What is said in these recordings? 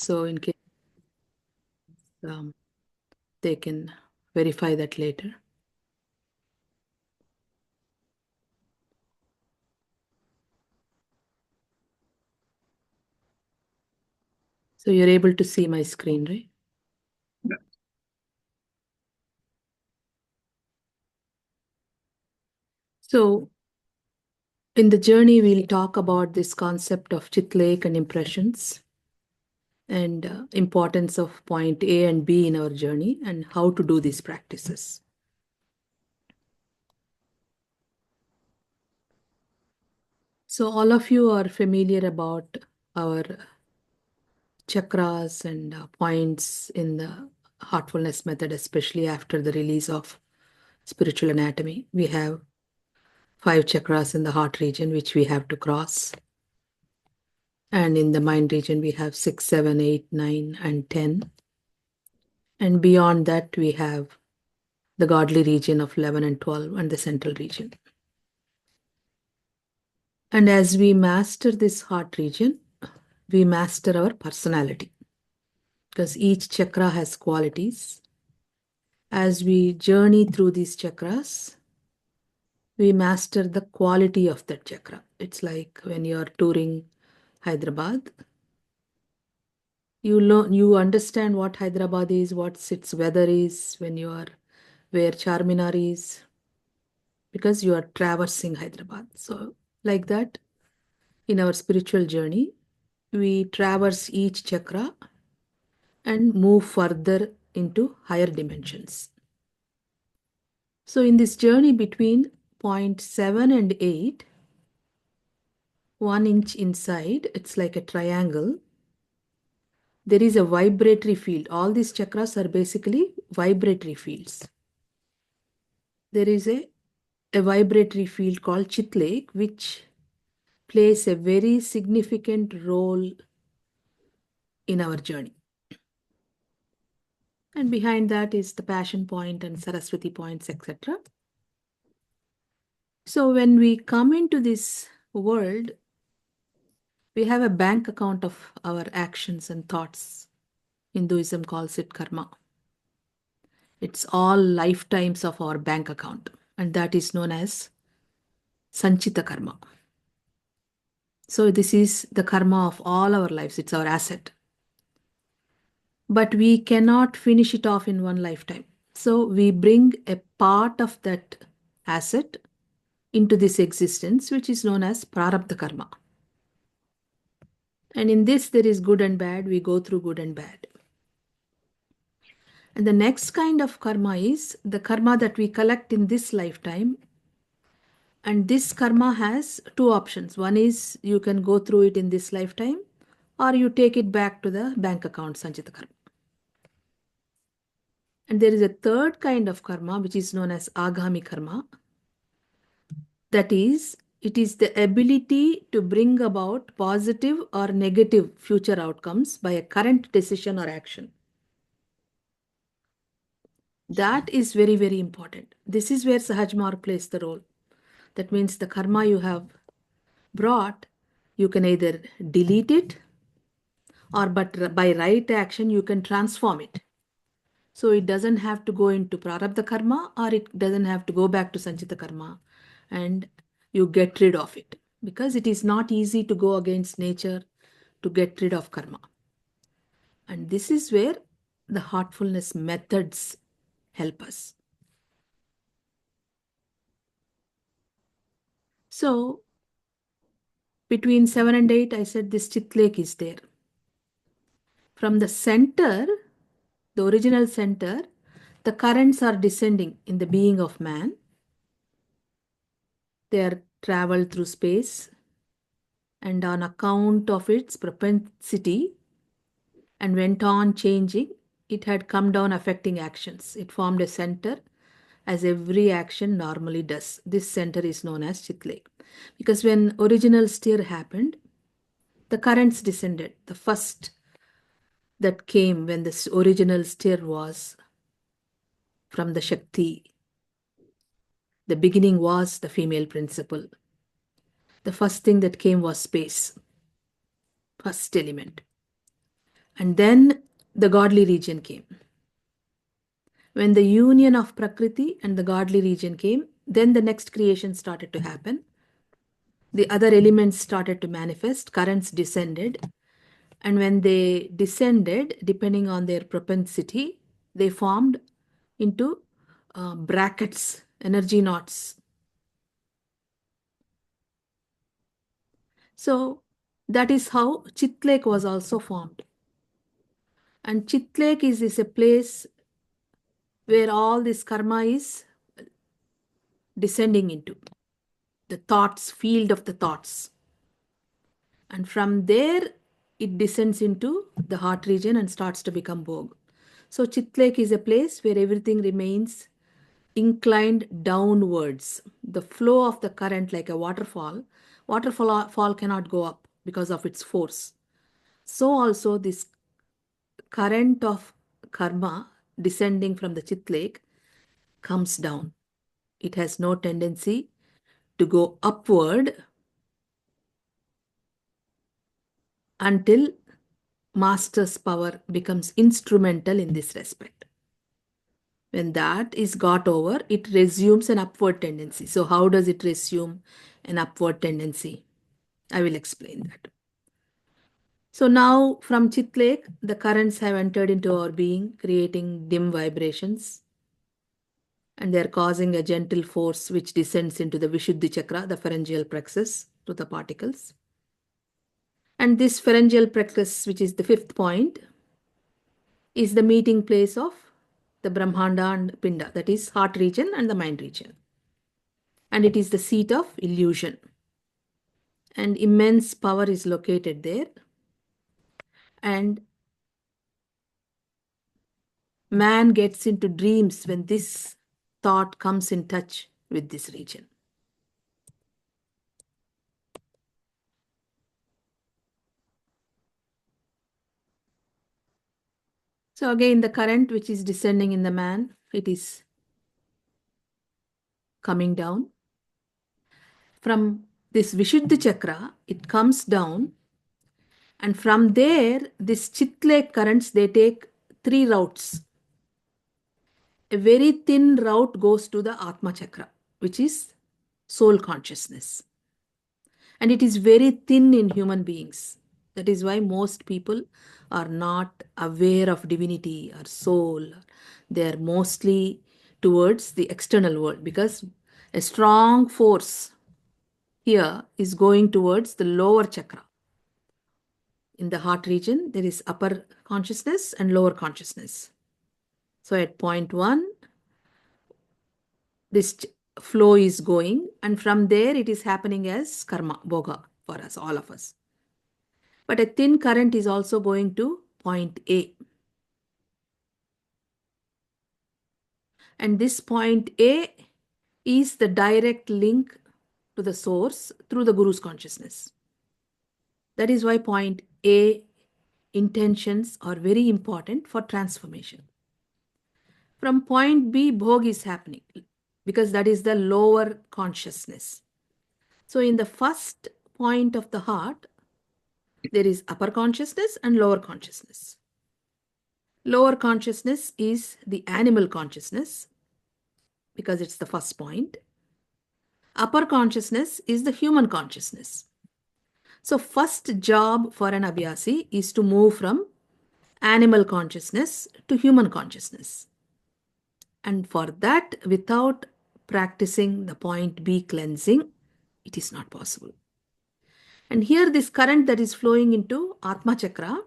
So in case um, they can verify that later. So you're able to see my screen, right? Yeah. So in the journey, we'll talk about this concept of chit lake and impressions and importance of point A and B in our journey and how to do these practices. So all of you are familiar about our chakras and points in the heartfulness method, especially after the release of spiritual anatomy. We have 5 chakras in the heart region, which we have to cross. And in the mind region, we have 6, 7, 8, 9, and 10. And beyond that, we have the godly region of 11 and 12 and the central region. And as we master this heart region, we master our personality because each chakra has qualities. As we journey through these chakras, we master the quality of that chakra. It's like when you're touring Hyderabad, you understand what Hyderabad is, what its weather is when you are where Charminar is, because you are traversing Hyderabad. So, like that, in our spiritual journey, we traverse each chakra and move further into higher dimensions. So, in this journey between point 7 and 8, 1 inch inside, it's like a triangle. There is a vibratory field. All these chakras are basically vibratory fields. There is a vibratory field called Chit Lake, which plays a very significant role in our journey. And behind that is the passion point and Saraswati points, etc. So when we come into this world, we have a bank account of our actions and thoughts. Hinduism calls it karma. It's all lifetimes of our bank account, and that is known as Sanchita karma. So this is the karma of all our lives. It's our asset. But we cannot finish it off in one lifetime. So we bring a part of that asset into this existence, which is known as prarabdha karma. And in this, there is good and bad. We go through good and bad. And the next kind of karma is the karma that we collect in this lifetime. And this karma has two options. One is you can go through it in this lifetime, or you take it back to the bank account, Sanchita karma. And there is a third kind of karma, which is known as agami karma. That is, it is the ability to bring about positive or negative future outcomes by a current decision or action. That is very, very important. This is where Sahajmar plays the role. That means the karma you have brought, you can either delete it or but by right action you can transform it. So it doesn't have to go into prarabdha karma or it doesn't have to go back to sanchita karma and you get rid of it because it is not easy to go against nature to get rid of karma. And this is where the heartfulness methods help us. So between 7 and 8, I said this chit lake is there. From the center, the original center, the currents are descending in the being of man. They are traveled through space, and on account of its propensity and went on changing, it had come down affecting actions. It formed a center as every action normally does. This center is known as Chit Lake. Because when original stir happened, the currents descended. The first that came when this original stir was from the Shakti. The beginning was the female principle. The first thing that came was space, first element. And then the godly region came. When the union of Prakriti and the godly region came, then the next creation started to happen. The other elements started to manifest, currents descended, and when they descended, depending on their propensity, they formed into brackets, energy knots. So that is how Chitlake was also formed. And Chitlake is a place where all this karma is descending into the thoughts, field of the thoughts. And from there, it descends into the heart region and starts to become Bhog. So Chitlake is a place where everything remains inclined downwards. The flow of the current, like a waterfall fall cannot go up because of its force. So also this current of karma descending from the Chitlake comes down. It has no tendency to go upward until master's power becomes instrumental in this respect. When that is got over, it resumes an upward tendency. So how does it resume an upward tendency? I will explain that. So now from Chitlake, the currents have entered into our being, creating dim vibrations, and they are causing a gentle force which descends into the Vishuddhi chakra, the pharyngeal plexus, to the particles. And this pharyngeal plexus, which is the fifth point, is the meeting place of the Brahmanda and Pinda, that is heart region and the mind region. And it is the seat of illusion. And immense power is located there. And man gets into dreams when this thought comes in touch with this region. So again, the current which is descending in the man, it is coming down. From this Vishuddha chakra, it comes down, and from there, this Chitlake currents, they take three routes. A very thin route goes to the Atma chakra, which is soul consciousness. And it is very thin in human beings. That is why most people are not aware of divinity or soul. They are mostly towards the external world, because a strong force here is going towards the lower chakra. In the heart region, there is upper consciousness and lower consciousness. So at point 1, this flow is going, and from there it is happening as karma, bhoga for us, all of us. But a thin current is also going to point A. And this point A is the direct link to the source through the Guru's consciousness. That is why point A intentions are very important for transformation. From point B, Bhog is happening because that is the lower consciousness. So in the first point of the heart, there is upper consciousness and lower consciousness. Lower consciousness is the animal consciousness because it's the first point. Upper consciousness is the human consciousness. So first job for an abhyasi is to move from animal consciousness to human consciousness. And for that, without practicing the point B cleansing, it is not possible. And here this current that is flowing into Atma Chakra,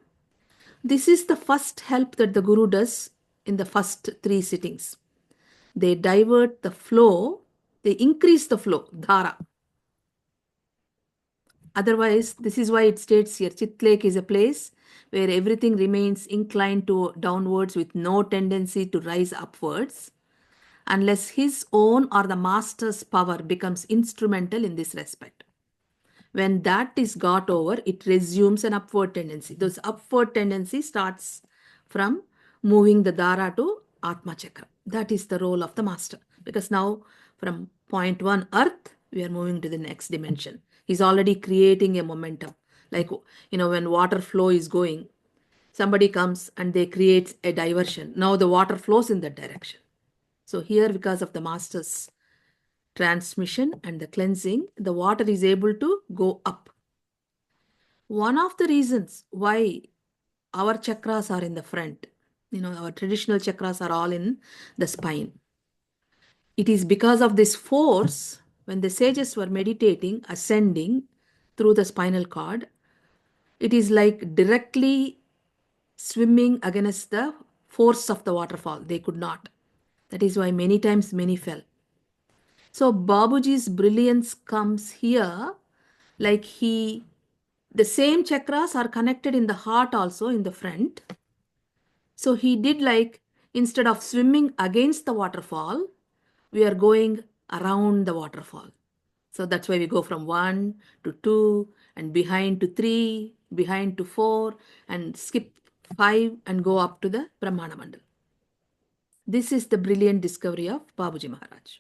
this is the first help that the Guru does in the first 3 sittings. They divert the flow, they increase the flow, dhara. Otherwise, this is why it states here, Chitlake is a place where everything remains inclined to downwards with no tendency to rise upwards, unless his own or the master's power becomes instrumental in this respect. When that is got over, it resumes an upward tendency. This upward tendency starts from moving the Dhara to Atma Chakra. That is the role of the master. Because now from point 1 earth, we are moving to the next dimension. He's already creating a momentum. Like, when water flow is going, Somebody comes and they create a diversion. Now the water flows in that direction. So here, because of the master's transmission and the cleansing, the water is able to go up. One of the reasons why our chakras are in the front, our traditional chakras are all in the spine. It is because of this force, when the sages were meditating, ascending through the spinal cord, it is like directly swimming against the force of the waterfall. They could not. That is why many times many fell. So Babuji's brilliance comes here, like the same chakras are connected in the heart also in the front. So he did like, instead of swimming against the waterfall, we are going around the waterfall. So that's why we go from 1 to 2 and behind to 3, behind to 4 and skip 5 and go up to the Brahmana Mandal. This is the brilliant discovery of Babuji Maharaj.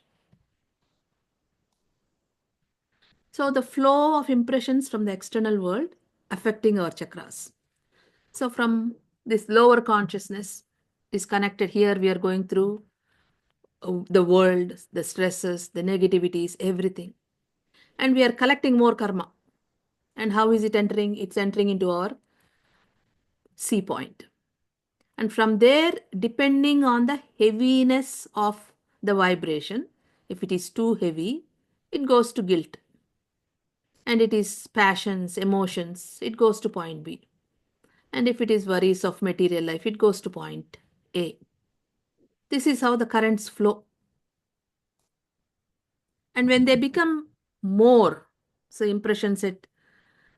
So the flow of impressions from the external world affecting our chakras. So from this lower consciousness is connected here, we are going through the world, the stresses, the negativities, everything. And we are collecting more karma. And how is it entering? It's entering into our C point. And from there, depending on the heaviness of the vibration, if it is too heavy, it goes to guilt. And it is passions, emotions, it goes to point B. And if it is worries of material life, it goes to point A. This is how the currents flow. And when they become more, so impressions at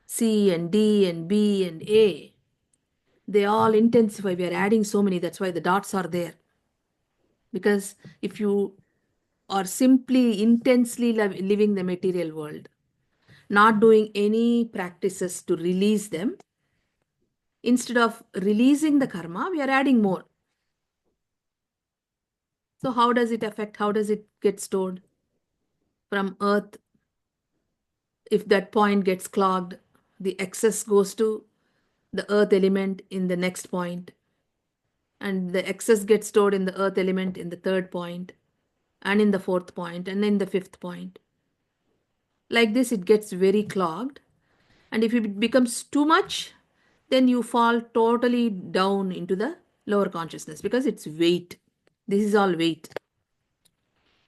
C and D and B and A, they all intensify. We are adding so many. That's why the dots are there. Because if you are simply intensely living the material world, not doing any practices to release them, instead of releasing the karma, we are adding more. So how does it affect? How does it get stored? From earth, if that point gets clogged, the excess goes to the earth element in the next point, and the excess gets stored in the earth element in the third point, and in the fourth point, and in the fifth point. Like this, it gets very clogged. And if it becomes too much, then you fall totally down into the lower consciousness because it's weight. This is all weight.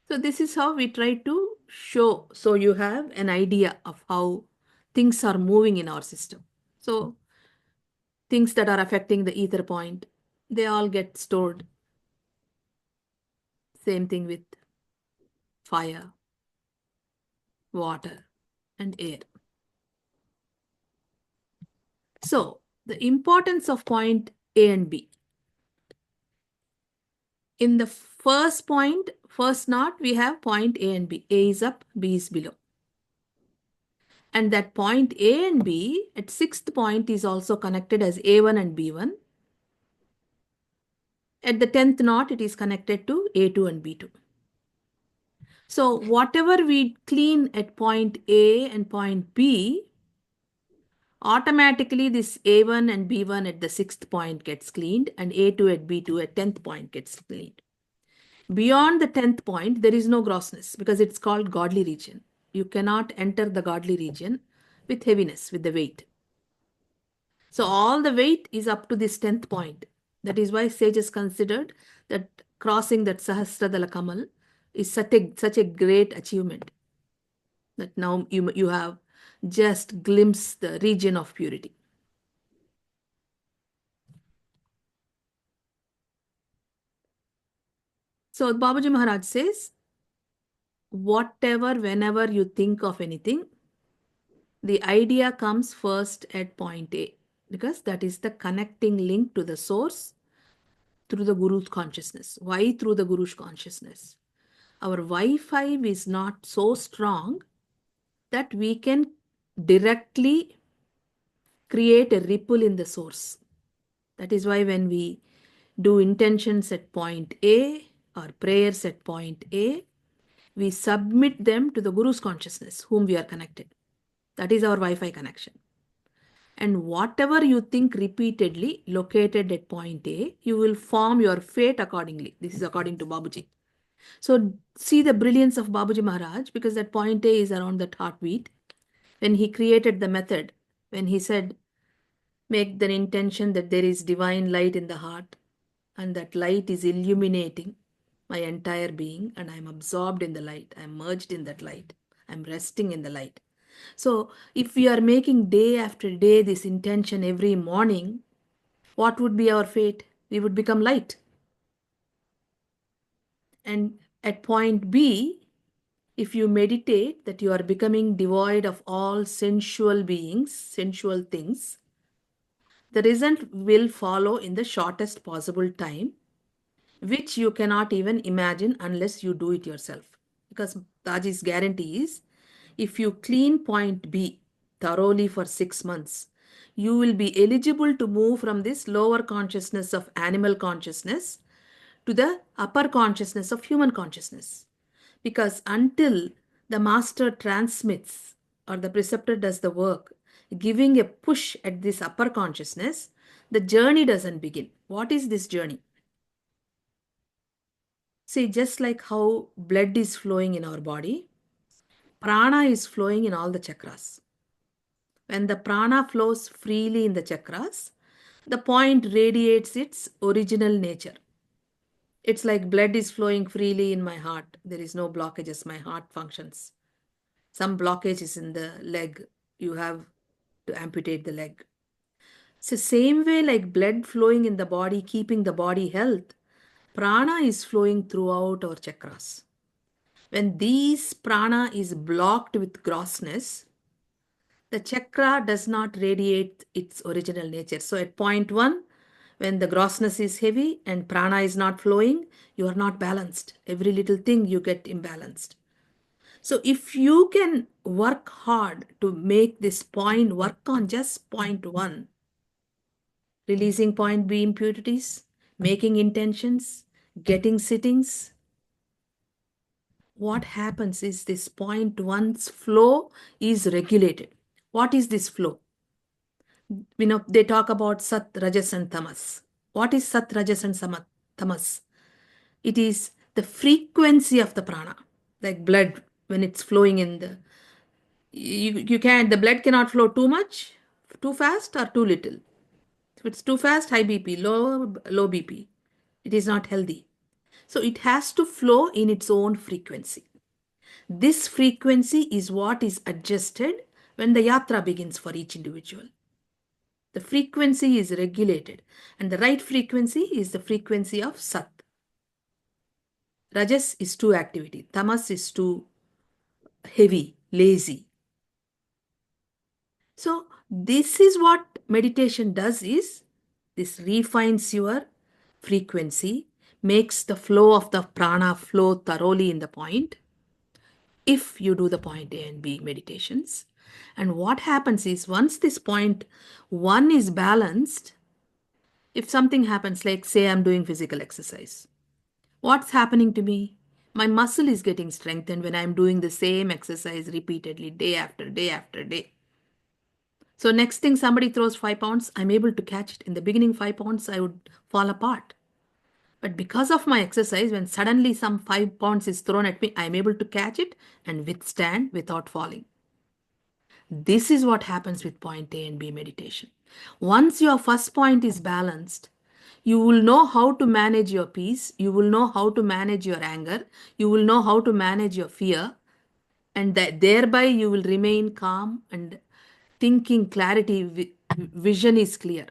So this is how we try to show. So you have an idea of how things are moving in our system. So things that are affecting the ether point, they all get stored. Same thing with fire, water, and air. So the importance of point A and B. In the first point, first knot, we have point A and B. A is up, B is below. And that point A and B at sixth point is also connected as A1 and B1. At the 10th knot, it is connected to A2 and B2. So whatever we clean at point A and point B, automatically this A1 and B1 at the sixth point gets cleaned and A2 at B2 at 10th point gets cleaned. Beyond the 10th point, there is no grossness because it's called godly region. You cannot enter the godly region with heaviness, with the weight. So all the weight is up to this 10th point. That is why sages considered that crossing that Sahasradala Kamal is such a great achievement. That now you have just glimpsed the region of purity. So Babaji Maharaj says, whenever you think of anything, the idea comes first at point A because that is the connecting link to the source through the Guru's consciousness. Why through the Guru's consciousness? Our Wi-Fi is not so strong that we can directly create a ripple in the source. That is why when we do intentions at point A or prayers at point A, we submit them to the Guru's consciousness, whom we are connected. That is our Wi-Fi connection. And whatever you think repeatedly located at point A, you will form your fate accordingly. This is according to Babuji. So see the brilliance of Babuji Maharaj, because that point A is around that heartbeat. When he created the method, when he said, make the intention that there is divine light in the heart, and that light is illuminating my entire being, and I'm absorbed in the light, I'm merged in that light, I'm resting in the light. So if we are making day after day this intention every morning, what would be our fate? We would become light. And at point B, if you meditate that you are becoming devoid of all sensual beings, sensual things, the result will follow in the shortest possible time, which you cannot even imagine unless you do it yourself. Because Taji's guarantee is, if you clean point B thoroughly for 6 months, you will be eligible to move from this lower consciousness of animal consciousness to the upper consciousness of human consciousness. Because until the master transmits or the preceptor does the work, giving a push at this upper consciousness, the journey doesn't begin. What is this journey? See, just like how blood is flowing in our body, prana is flowing in all the chakras. When the prana flows freely in the chakras, the point radiates its original nature. It's like blood is flowing freely in my heart. There is no blockages. My heart functions. Some blockage is in the leg. You have to amputate the leg. So same way like blood flowing in the body, keeping the body health, prana is flowing throughout our chakras. When these prana is blocked with grossness, the chakra does not radiate its original nature. So at point one, when the grossness is heavy and prana is not flowing, you are not balanced. Every little thing you get imbalanced. So if you can work hard to make this point, work on just point one, releasing point B impurities, making intentions, getting sittings, what happens is this point one's flow is regulated. What is this flow? They talk about Sat, Rajas, and Tamas. What is Sat, Rajas, and Tamas? It is the frequency of the prana, like blood when it's flowing in the. You can't, the blood cannot flow too much, too fast, or too little. If it's too fast, high BP, low BP. It is not healthy. So it has to flow in its own frequency. This frequency is what is adjusted when the yatra begins for each individual. The frequency is regulated, and the right frequency is the frequency of Sat. Rajas is too activity, Tamas is too heavy, lazy. So this is what meditation does, is this refines your frequency, makes the flow of the prana flow thoroughly in the point, if you do the point A and B meditations. And what happens is, once this point one is balanced, if something happens, like say I'm doing physical exercise, what's happening to me? My muscle is getting strengthened when I'm doing the same exercise repeatedly, day after day after day. So next thing somebody throws 5 pounds, I'm able to catch it. In the beginning, 5 pounds, I would fall apart. But because of my exercise, when suddenly some 5 pounds is thrown at me, I'm able to catch it and withstand without falling. This is what happens with point A and B meditation. Once your first point is balanced, you will know how to manage your peace, you will know how to manage your anger, you will know how to manage your fear, and that thereby you will remain calm and thinking clarity, vision is clear.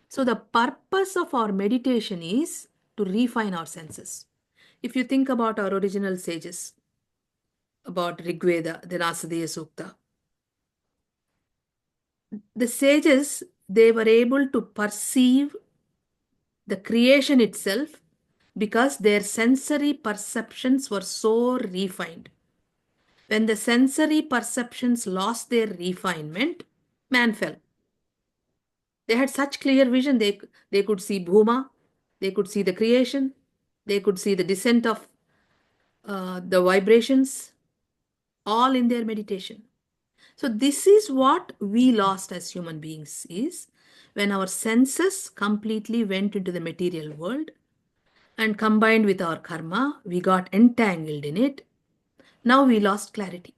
So the purpose of our meditation is to refine our senses. If you think about our original sages, about Rigveda, the Nasadaya Sukta, the sages, they were able to perceive the creation itself because their sensory perceptions were so refined. When the sensory perceptions lost their refinement, man fell. They had such clear vision. They could see Bhuma, they could see the creation, they could see the descent of the vibrations, all in their meditation. So this is what we lost as human beings is when our senses completely went into the material world and combined with our karma, we got entangled in it. Now we lost clarity.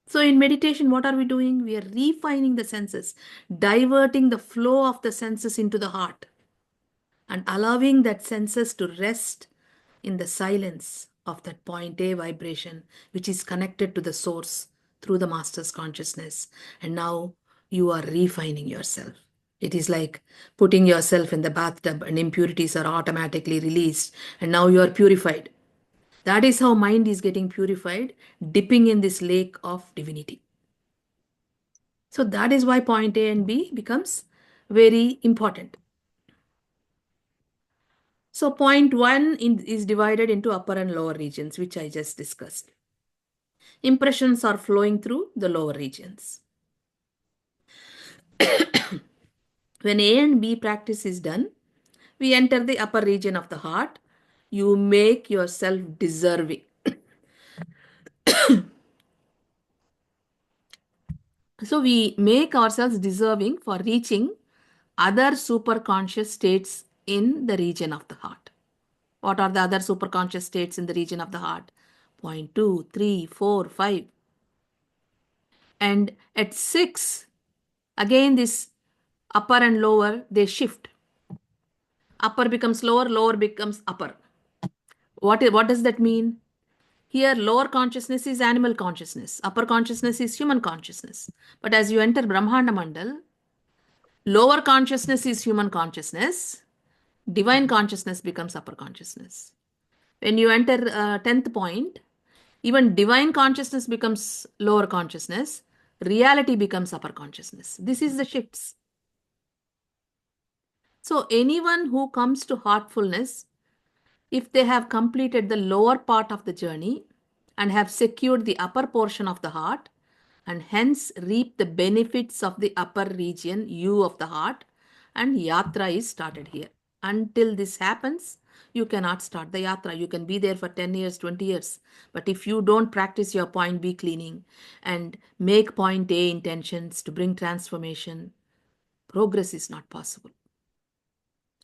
So in meditation, what are we doing? We are refining the senses, diverting the flow of the senses into the heart and allowing that senses to rest in the silence of that point A vibration, which is connected to the source through the master's consciousness. And now you are refining yourself. It is like putting yourself in the bathtub and impurities are automatically released, and now you are purified. That is how mind is getting purified, dipping in this lake of divinity. So that is why point A and B becomes very important. So point one is divided into upper and lower regions, which I just discussed. Impressions are flowing through the lower regions. When A and B practice is done, we enter the upper region of the heart. You make yourself deserving. So we make ourselves deserving for reaching other superconscious states in the region of the heart. What are the other superconscious states in the region of the heart? Point 2, 3, 4, 5. And at 6, again this upper and lower, they shift. Upper becomes lower, lower becomes upper. What does that mean? Here, lower consciousness is animal consciousness, upper consciousness is human consciousness. But as you enter Brahmanda Mandal, lower consciousness is human consciousness, divine consciousness becomes upper consciousness. When you enter 10th point, even divine consciousness becomes lower consciousness, reality becomes upper consciousness. This is the shifts. So, anyone who comes to heartfulness, if they have completed the lower part of the journey and have secured the upper portion of the heart and hence reap the benefits of the upper region U of the heart, and yatra is started here. Until this happens, you cannot start the yatra. You can be there for 10 years, 20 years. But if you don't practice your point B cleaning and make point A intentions to bring transformation, progress is not possible.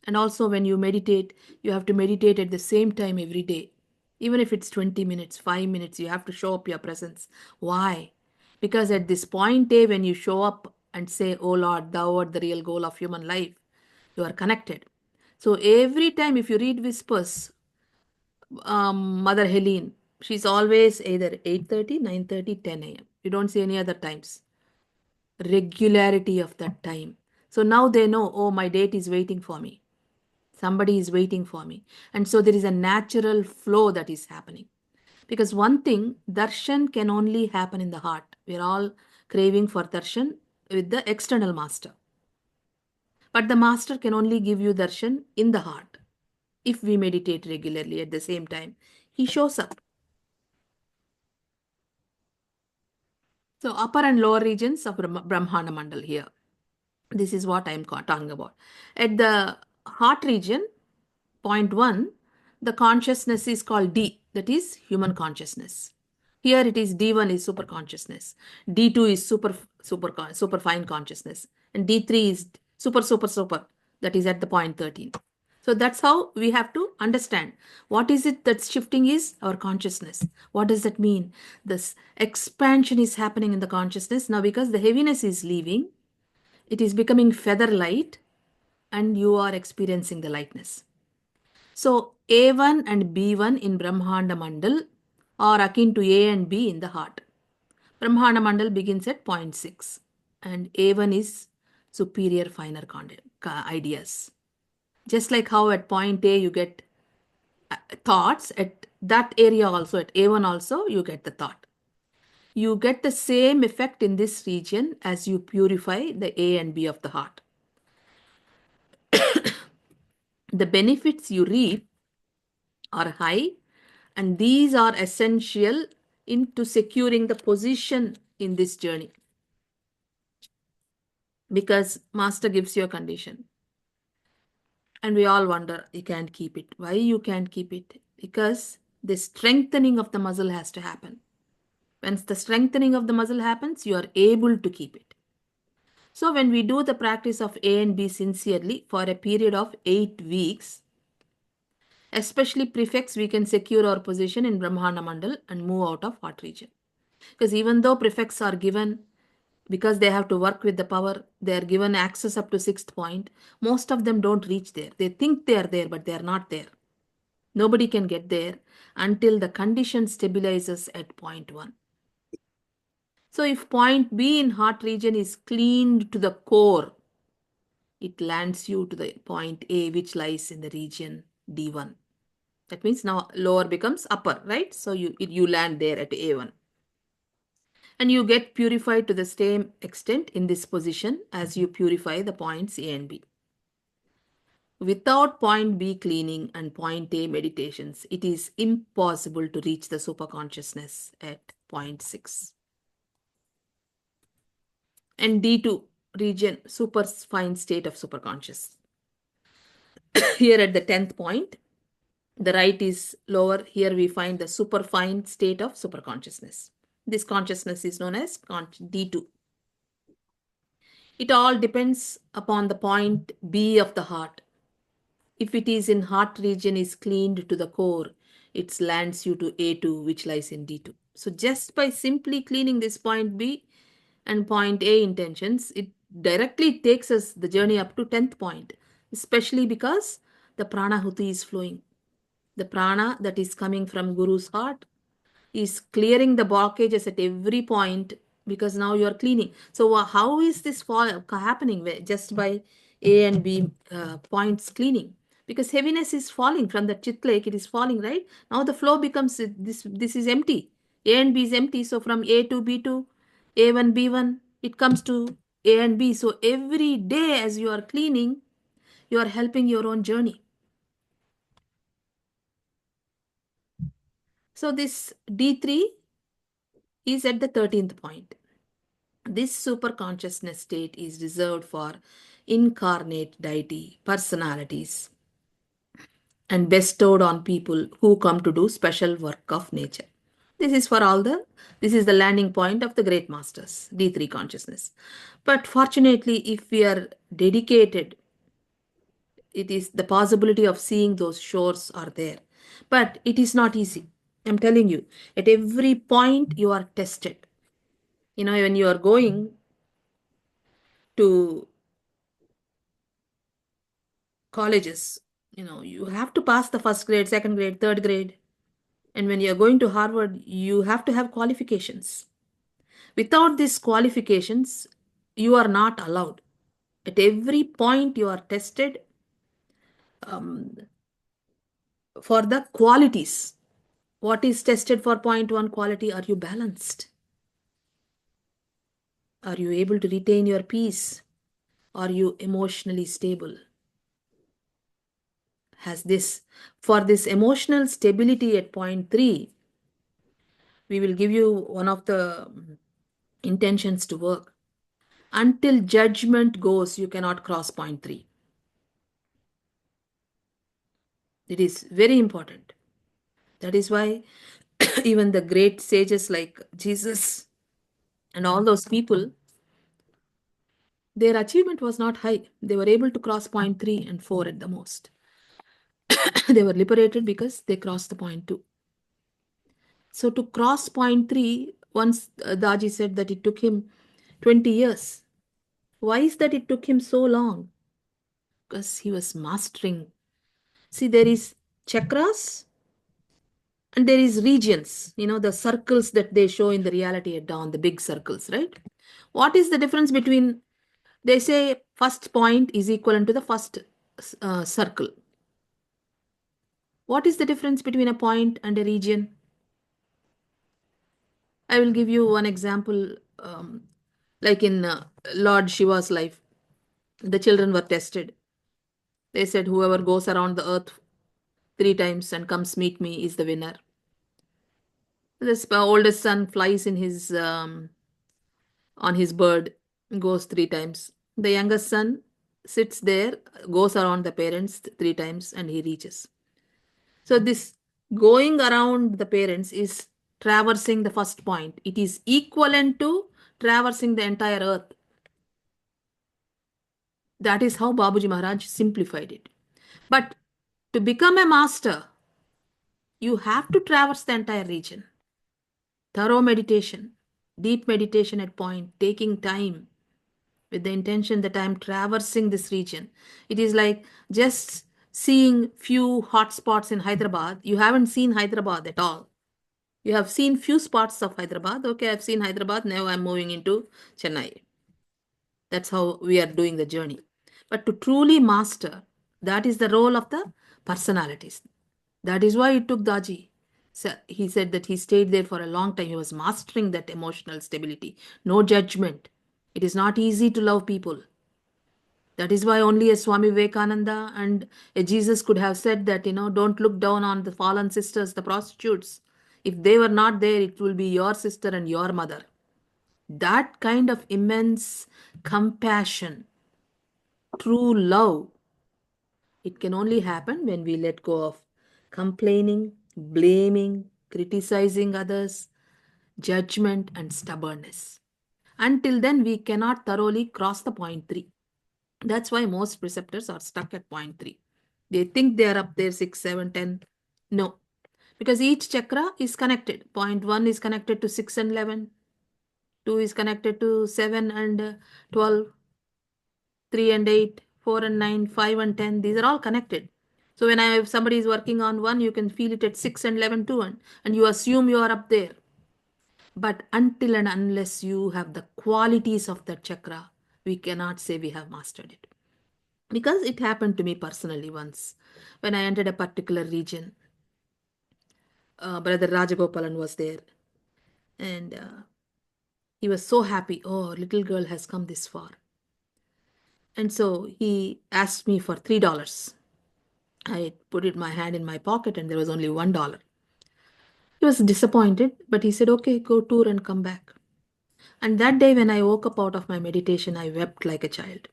And also, when you meditate, you have to meditate at the same time every day. Even if it's 20 minutes, 5 minutes, you have to show up your presence. Why? Because at this point A, when you show up and say, "Oh Lord, thou art the real goal of human life," you are connected. So every time, if you read Whispers, Mother Helene, she's always either 8:30, 9:30, 10 a.m. You don't see any other times. Regularity of that time. So now they know, oh, my date is waiting for me. Somebody is waiting for me. And so there is a natural flow that is happening. Because one thing, darshan can only happen in the heart. We're all craving for darshan with the external master. But the master can only give you darshan in the heart. If we meditate regularly at the same time, he shows up. So upper and lower regions of Brahmana Mandal here. This is what I am talking about. At the heart region, point 1, the consciousness is called D, that is human consciousness. Here it is D1 is super consciousness, D2 is super fine consciousness, and D3 is super, that is at the point 13. So that's how we have to understand what is it that's shifting is our consciousness. What does that mean? This expansion is happening in the consciousness now because the heaviness is leaving, it is becoming feather light, and you are experiencing the lightness. So A1 and B1 in Brahmanda Mandal are akin to A and B in the heart. Brahmanda Mandal begins at point 6 and A1 is superior finer ideas. Just like how at point A you get thoughts, at that area also, at A1 also you get the thought. You get the same effect in this region as you purify the A and B of the heart. The benefits you reap are high, and these are essential into securing the position in this journey, because master gives you a condition and we all wonder you can't keep it. Why you can't keep it? Because the strengthening of the muscle has to happen. Once the strengthening of the muscle happens, you are able to keep it. So, when we do the practice of A and B sincerely for a period of 8 weeks, especially prefects, we can secure our position in Brahmana Mandal and move out of heart region. Because even though prefects are given, because they have to work with the power, they are given access up to sixth point, most of them don't reach there. They think they are there, but they are not there. Nobody can get there until the condition stabilizes at point 1. So if point B in heart region is cleaned to the core, it lands you to the point A, which lies in the region D1. That means now lower becomes upper, right? So you land there at A1. And you get purified to the same extent in this position as you purify the points A and B. Without point B cleaning and point A meditations, it is impossible to reach the superconsciousness at point 6. And D2 region, super fine state of superconscious. Here at the 10th point, the right is lower. Here we find the superfine state of superconsciousness. This consciousness is known as D2. It all depends upon the point B of the heart. If it is in heart region is cleaned to the core, it lands you to A2, which lies in D2. So just by simply cleaning this point B and point A intentions, it directly takes us the journey up to 10th point, especially because the pranahuti is flowing. The prana that is coming from Guru's heart is clearing the blockages at every point, because now you are cleaning. So how is this happening? Just by A and B points cleaning, because heaviness is falling from the chit lake. It is falling, right? Now the flow becomes this is empty. A and B is empty. So from A to B to A1 B1, it comes to A and B. So every day as you are cleaning, you are helping your own journey. So this D3 is at the 13th point. This super consciousness state is reserved for incarnate deity personalities and bestowed on people who come to do special work of nature. This is the landing point of the great masters, D3 consciousness. But fortunately, if we are dedicated, it is the possibility of seeing those shores are there. But it is not easy. I'm telling you, at every point you are tested. When you are going to colleges, you have to pass the first grade, second grade, third grade. And when you're going to Harvard, you have to have qualifications. Without these qualifications, you are not allowed. At every point, you are tested um, for the qualities. What is tested for point 1 quality? Are you balanced? Are you able to retain your peace? Are you emotionally stable? For this emotional stability at point 3, we will give you one of the intentions to work. Until judgment goes, you cannot cross point 3. It is very important. That is why even the great sages like Jesus and all those people, their achievement was not high. They were able to cross point 3 and 4 at the most. They were liberated because they crossed the point 2. So to cross point 3, once Daji said that it took him 20 years. Why is that it took him so long? Because he was mastering. See, there is chakras and there is regions, the circles that they show in the reality at dawn, the big circles, right? What is the difference between, they say first point is equivalent to the first circle. What is the difference between a point and a region? I will give you one example. Like in Lord Shiva's life, the children were tested. They said, whoever goes around the earth 3 times and comes meet me is the winner. This oldest son flies on his bird, goes 3 times. The youngest son sits there, goes around the parents 3 times, and he reaches. So this going around the parents is traversing the first point. It is equivalent to traversing the entire earth. That is how Babuji Maharaj simplified it. But to become a master, you have to traverse the entire region. Thorough meditation, deep meditation at point, taking time with the intention that I am traversing this region. It is like just seeing few hot spots in Hyderabad. You haven't seen Hyderabad at all. You have seen few spots of Hyderabad. Okay, I've seen Hyderabad. Now I'm moving into Chennai. That's how we are doing the journey. But to truly master, that is the role of the personalities. That is why it took Daji. So he said that he stayed there for a long time. He was mastering that emotional stability. No judgment. It is not easy to love people. That is why only a Swami Vivekananda and a Jesus could have said that, don't look down on the fallen sisters, the prostitutes. If they were not there, it will be your sister and your mother. That kind of immense compassion, true love, it can only happen when we let go of complaining, blaming, criticizing others, judgment, and stubbornness. Until then, we cannot thoroughly cross the point 3. That's why most preceptors are stuck at point 3. They think they are up there 6, 7, 10. No, because each chakra is connected. Point 1 is connected to 6 and 11. 2 is connected to 7 and 12. 3 and 8, 4 and 9, 5 and 10. These are all connected. So if somebody is working on one, you can feel it at 6 and 11 too. And you assume you are up there. But until and unless you have the qualities of that chakra, we cannot say we have mastered it. Because it happened to me personally once. When I entered a particular region, Brother Rajagopalan was there. And he was so happy. Oh, little girl has come this far. And so he asked me for $3. I put it my hand in my pocket and there was only $1. He was disappointed, but he said, okay, go tour and come back. And that day when I woke up out of my meditation, I wept like a child.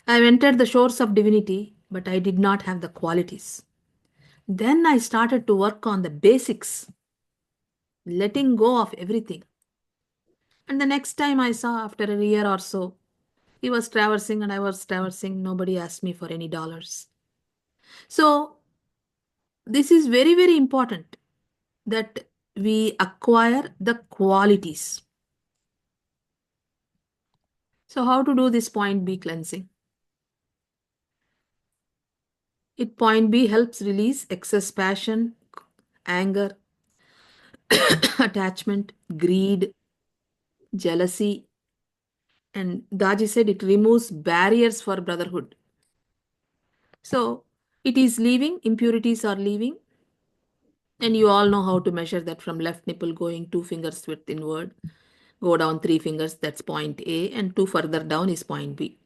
I have entered the shores of divinity, but I did not have the qualities. Then I started to work on the basics, letting go of everything. And the next time I saw, after a year or so, he was traversing and I was traversing. Nobody asked me for any dollars. So this is very, very important that we acquire the qualities. So how to do this point B cleansing? Point B helps release excess passion, anger, attachment, greed, jealousy. And Daji said it removes barriers for brotherhood. So it is leaving, impurities are leaving. And you all know how to measure that from left nipple going 2 fingers width inward. Go down 3 fingers, that's point A, and 2 further down is point B.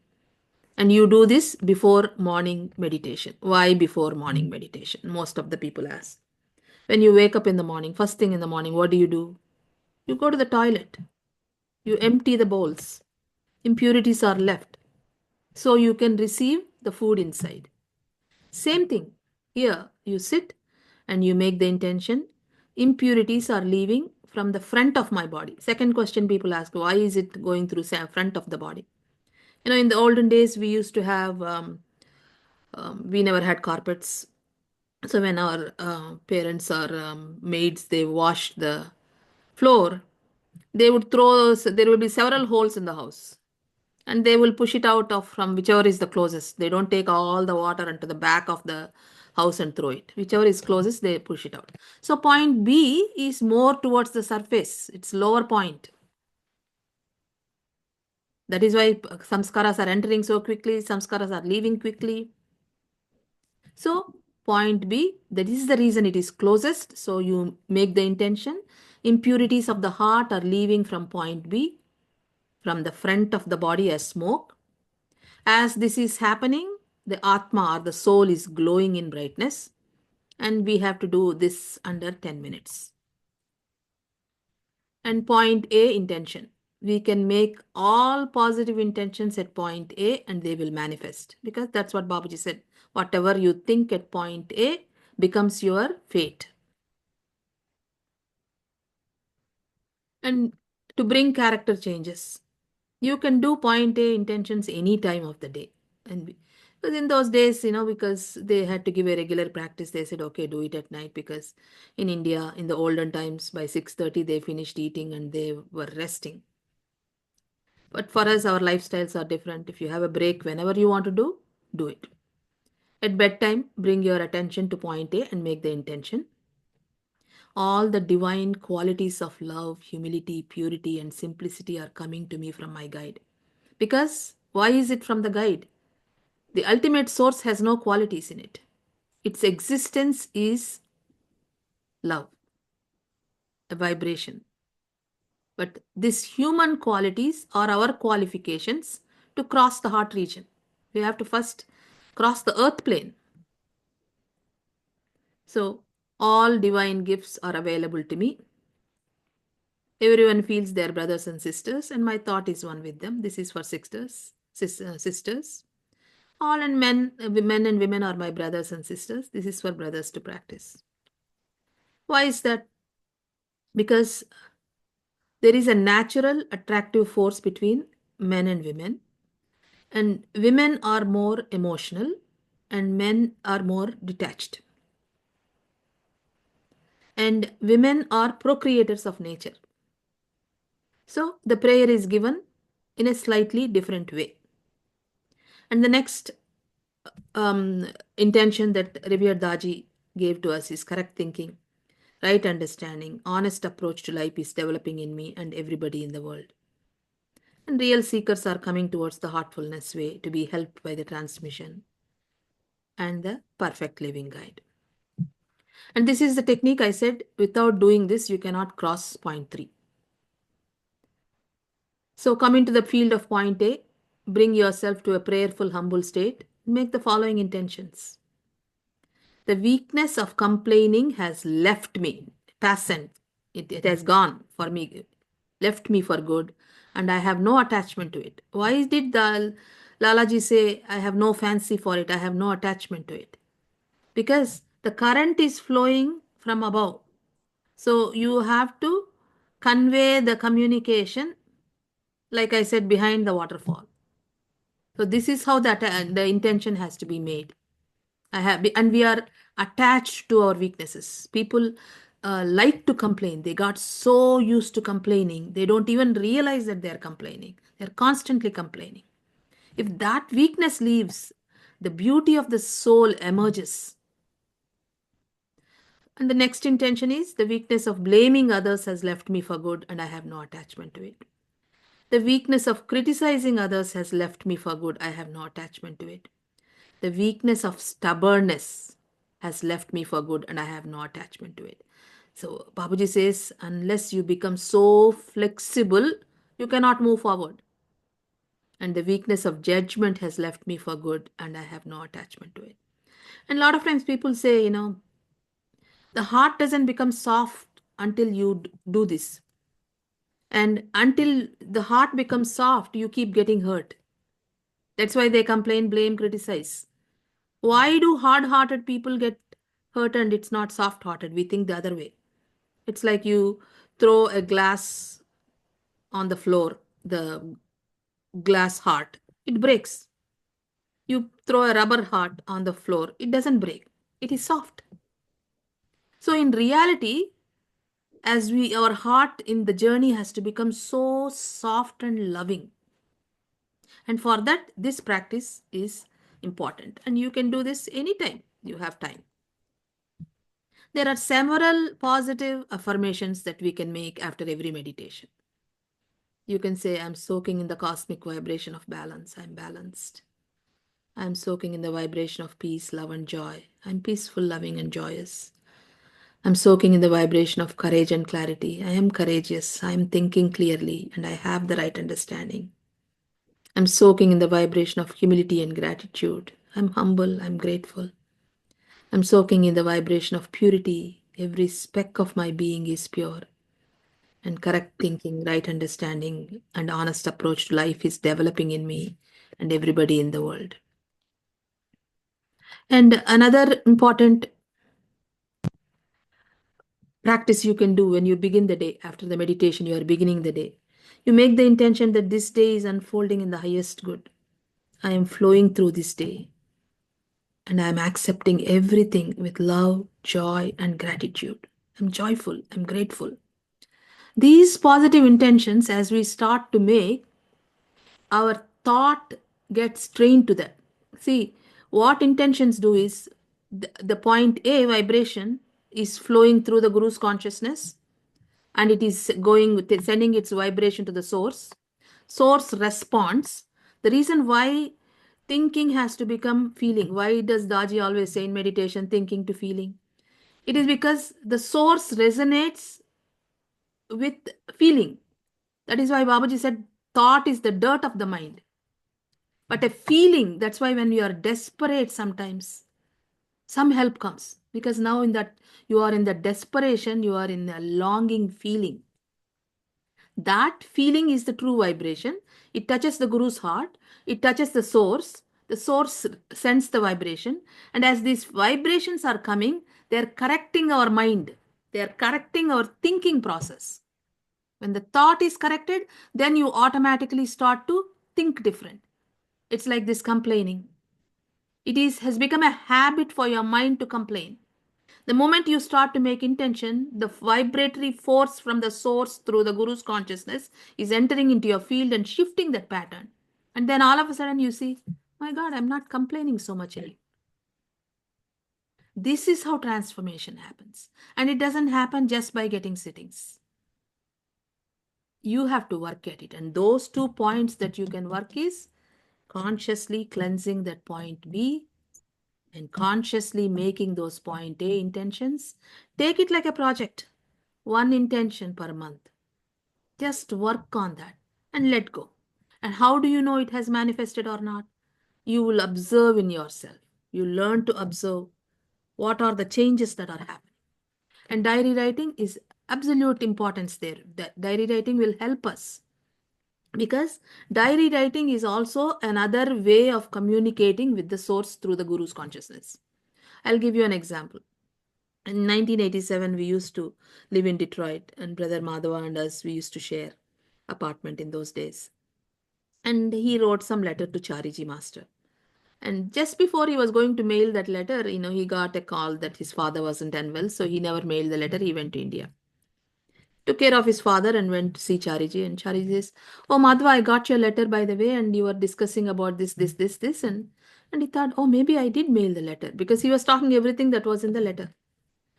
And you do this before morning meditation. Why before morning meditation? Most of the people ask. When you wake up in the morning, first thing in the morning, what do? You go to the toilet. You empty the bowls. Impurities are left. So you can receive the food inside. Same thing. Here, you sit and you make the intention. Impurities are leaving from the front of my body. Second question people ask, why is it going through front of the body? In the olden days, we used to have, we never had carpets. So when our parents or maids, they washed the floor, there would be several holes in the house. And they will push it out of from whichever is the closest. They don't take all the water into the back of the house and throw it. Whichever is closest, they push it out. So point B is more towards the surface. It's lower point. That is why samskaras are entering so quickly, samskaras are leaving quickly. So point B, that is the reason it is closest. So you make the intention. Impurities of the heart are leaving from point B, from the front of the body as smoke. As this is happening, the Atma or the soul is glowing in brightness. And we have to do this under 10 minutes. And point A, intention. We can make all positive intentions at point A and they will manifest. Because that's what Babaji said. Whatever you think at point A becomes your fate. and to bring character changes. You can do point A intentions any time of the day. And because in those days, because they had to give a regular practice, they said, okay, do it at night, because in India, in the olden times, by 6:30 they finished eating and they were resting. But for us, our lifestyles are different. If you have a break whenever you want to do it. At bedtime, bring your attention to point A and make the intention. All the divine qualities of love, humility, purity, and simplicity are coming to me from my guide. Because why is it from the guide? The ultimate source has no qualities in it. Its existence is love, a vibration. But these human qualities are our qualifications to cross the heart region. We have to first cross the earth plane. So, all divine gifts are available to me. Everyone feels their brothers and sisters, and my thought is one with them. This is for sisters. All and men and women are my brothers and sisters. This is for brothers to practice. Why is that? Because there is a natural attractive force between men and women, and women are more emotional, and men are more detached. And women are procreators of nature. So the prayer is given in a slightly different way. And the next intention that Revered Daji gave to us is correct thinking, right understanding, honest approach to life is developing in me and everybody in the world. And real seekers are coming towards the heartfulness way to be helped by the transmission and the perfect living guide. And this is the technique I said, without doing this, you cannot cross point 3. So come into the field of point A, bring yourself to a prayerful, humble state, make the following intentions. The weakness of complaining has left me, passant. It has gone for me, left me for good, and I have no attachment to it. Why did the Lalaji say, I have no fancy for it, I have no attachment to it? Because the current is flowing from above. So you have to convey the communication, like I said, behind the waterfall. So this is how the intention has to be made. And we are attached to our weaknesses. People like to complain. They got so used to complaining, they don't even realize that they're complaining. They're constantly complaining. If that weakness leaves, the beauty of the soul emerges. And the next intention is the weakness of blaming others has left me for good and I have no attachment to it. The weakness of criticizing others has left me for good. I have no attachment to it. The weakness of stubbornness has left me for good and I have no attachment to it. So Babaji says, unless you become so flexible, you cannot move forward. And the weakness of judgment has left me for good and I have no attachment to it. And a lot of times people say, the heart doesn't become soft until you do this. And until the heart becomes soft, you keep getting hurt. That's why they complain, blame, criticize. Why do hard hearted people get hurt and it's not soft hearted? We think the other way. It's like you throw a glass on the floor, the glass heart, it breaks. You throw a rubber heart on the floor, it doesn't break, it is soft. So, in reality, as our heart in the journey has to become so soft and loving. And for that, this practice is important. And you can do this anytime you have time. There are several positive affirmations that we can make after every meditation. You can say, I'm soaking in the cosmic vibration of balance. I'm balanced. I'm soaking in the vibration of peace, love, and joy. I'm peaceful, loving, and joyous. I'm soaking in the vibration of courage and clarity. I am courageous. I am thinking clearly, and I have the right understanding. I'm soaking in the vibration of humility and gratitude. I'm humble. I'm grateful. I'm soaking in the vibration of purity. Every speck of my being is pure. And correct thinking, right understanding, and honest approach to life is developing in me and everybody in the world. And another important practice you can do when you begin the day. After the meditation, you are beginning the day. You make the intention that this day is unfolding in the highest good. I am flowing through this day and I am accepting everything with love, joy, and gratitude. I'm joyful, I'm grateful. These positive intentions, as we start to make, our thought gets trained to that. See, what intentions do is the point A vibration is flowing through the Guru's consciousness and it is sending its vibration to the source. Source responds. The reason why thinking has to become feeling, why does Daji always say in meditation, thinking to feeling? It is because the source resonates with feeling. That is why Babaji said thought is the dirt of the mind. But a feeling, that's why when you are desperate sometimes, some help comes. Because now in that you are in the desperation, you are in a longing feeling. That feeling is the true vibration. It touches the Guru's heart. It touches the source. The source sends the vibration. And as these vibrations are coming, they are correcting our mind. They are correcting our thinking process. When the thought is corrected, then you automatically start to think different. It's like this complaining. Has become a habit for your mind to complain. The moment you start to make intention, the vibratory force from the source through the Guru's consciousness is entering into your field and shifting that pattern. And then all of a sudden you see, my God, I'm not complaining so much anymore. This is how transformation happens. And it doesn't happen just by getting sittings. You have to work at it. And those 2 points that you can work is consciously cleansing that point B and consciously making those point A intentions. Take it like a project. One intention per month. Just work on that and let go. And how do you know it has manifested or not? You will observe in yourself. You learn to observe what are the changes that are happening. And diary writing is absolute importance there. That diary writing will help us because diary writing is also another way of communicating with the source through the Guru's consciousness. I'll give you an example. In 1987, we used to live in Detroit, and Brother Madhava and us, we used to share apartment in those days. And he wrote some letter to Chariji Master. And just before he was going to mail that letter, he got a call that his father wasn't unwell, so he never mailed the letter. He went to India. Took care of his father and went to see Chariji. And Chariji says, "Oh, Madhava, I got your letter by the way, and you were discussing about this. And he thought, oh, maybe I did mail the letter because he was talking everything that was in the letter.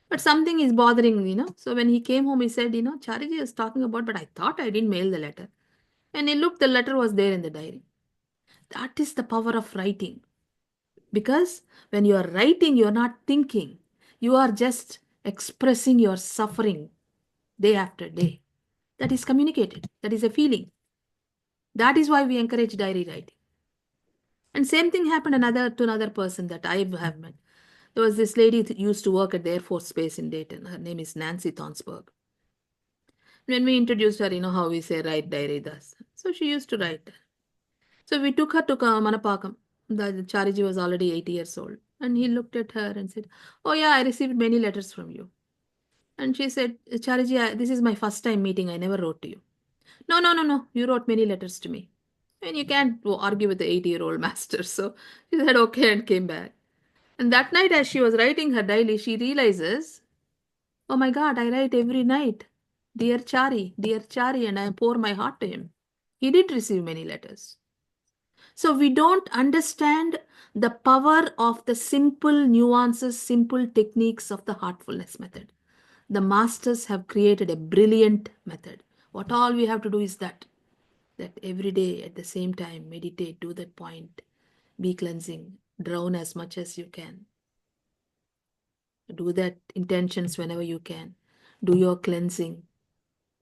But something is bothering. So when he came home, he said, Chariji was talking about, but I thought I didn't mail the letter. And he looked, the letter was there in the diary. That is the power of writing. Because when you are writing, you are not thinking. You are just expressing your suffering day after day. That is communicated. That is a feeling. That is why we encourage diary writing. And same thing happened to another person that I have met. There was this lady who used to work at the Air Force Base in Dayton. Her name is Nancy Thonsberg. When we introduced her, how we say write diary does. So she used to write. So we took her to Manapakam. The Chariji was already 80 years old. And he looked at her and said, oh yeah, I received many letters from you. And she said, Chariji, this is my first time meeting. I never wrote to you. No, no, no, no. You wrote many letters to me. And you can't argue with the 80-year-old master. So she said, okay, and came back. And that night, as she was writing her diary, she realizes, oh my God, I write every night. Dear Chari, and I pour my heart to him. He did receive many letters. So we don't understand the power of the simple nuances, simple techniques of the heartfulness method. The masters have created a brilliant method. What all we have to do is that every day at the same time, meditate, do that point, be cleansing, drown as much as you can. Do that intentions whenever you can. Do your cleansing.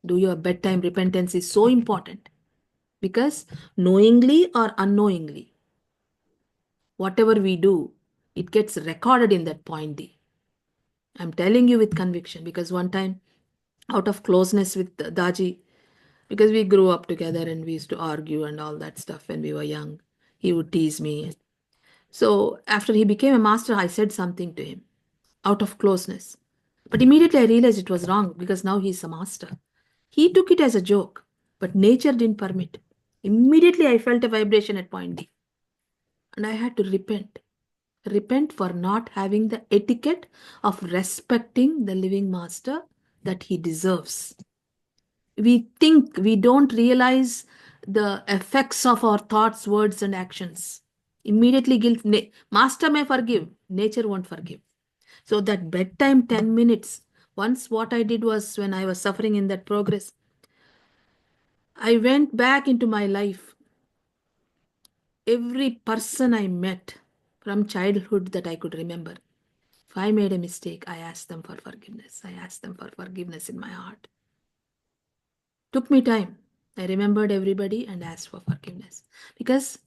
Do your bedtime repentance is so important because knowingly or unknowingly, whatever we do, it gets recorded in that point D. I'm telling you with conviction because one time, out of closeness with Daji, because we grew up together and we used to argue and all that stuff when we were young, he would tease me. So after he became a master, I said something to him out of closeness. But immediately I realized it was wrong because now he's a master. He took it as a joke, but nature didn't permit. Immediately I felt a vibration at point D. And I had to repent. Repent for not having the etiquette of respecting the living master that he deserves. We think we don't realize the effects of our thoughts, words, and actions. Immediately, master may forgive, nature won't forgive. So, that bedtime 10 minutes, once what I did was when I was suffering in that progress, I went back into my life. Every person I met from childhood that I could remember, if I made a mistake, I asked them for forgiveness. I asked them for forgiveness in my heart. Took me time. I remembered everybody and asked for forgiveness. Because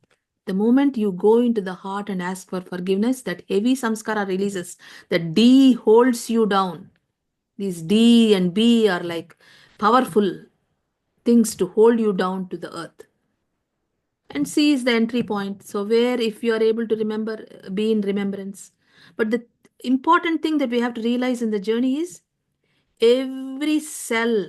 the moment you go into the heart and ask for forgiveness, that heavy samskara releases. That D holds you down. These D and B are like powerful things to hold you down to the earth. And C is the entry point. So, where if you are able to remember, be in remembrance. But the important thing that we have to realize in the journey is every cell,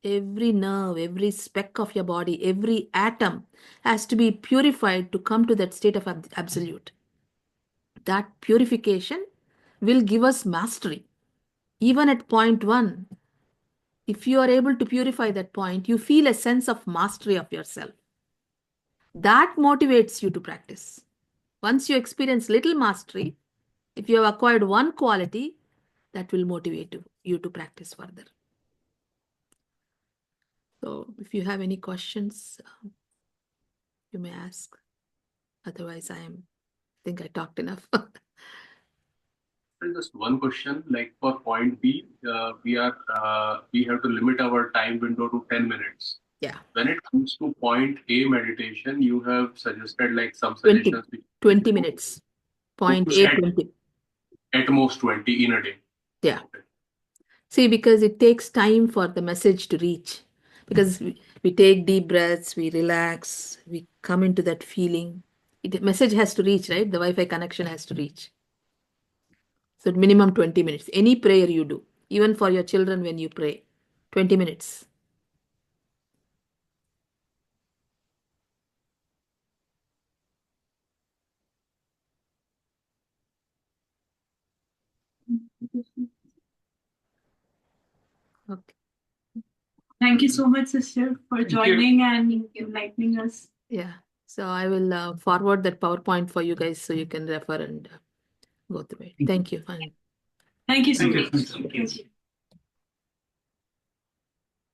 every nerve, every speck of your body, every atom has to be purified to come to that state of absolute. That purification will give us mastery. Even at point one, if you are able to purify that point, you feel a sense of mastery of yourself. That motivates you to practice. Once you experience little mastery, if you have acquired one quality, that will motivate you to practice further. So, if you have any questions, you may ask. Otherwise, think I talked enough. Just one question, like for point B, we have to limit our time window to 10 minutes. Yeah, When it comes to point A meditation, you have suggested like some 20, suggestions which 20 minutes. Point focus A, 20. at most 20 in a day. Yeah. Okay. See, because it takes time for the message to reach. Because we take deep breaths, we relax, we come into that feeling. Message has to reach, right? The Wi-Fi connection has to reach. So minimum 20 minutes. Any prayer you do, even for your children when you pray, 20 minutes. Okay. Thank you so much, sister, for joining and enlightening us. Yeah. So I will forward that PowerPoint for you guys so you can refer and go through it. Thank you. And Thank you so much. Thank you.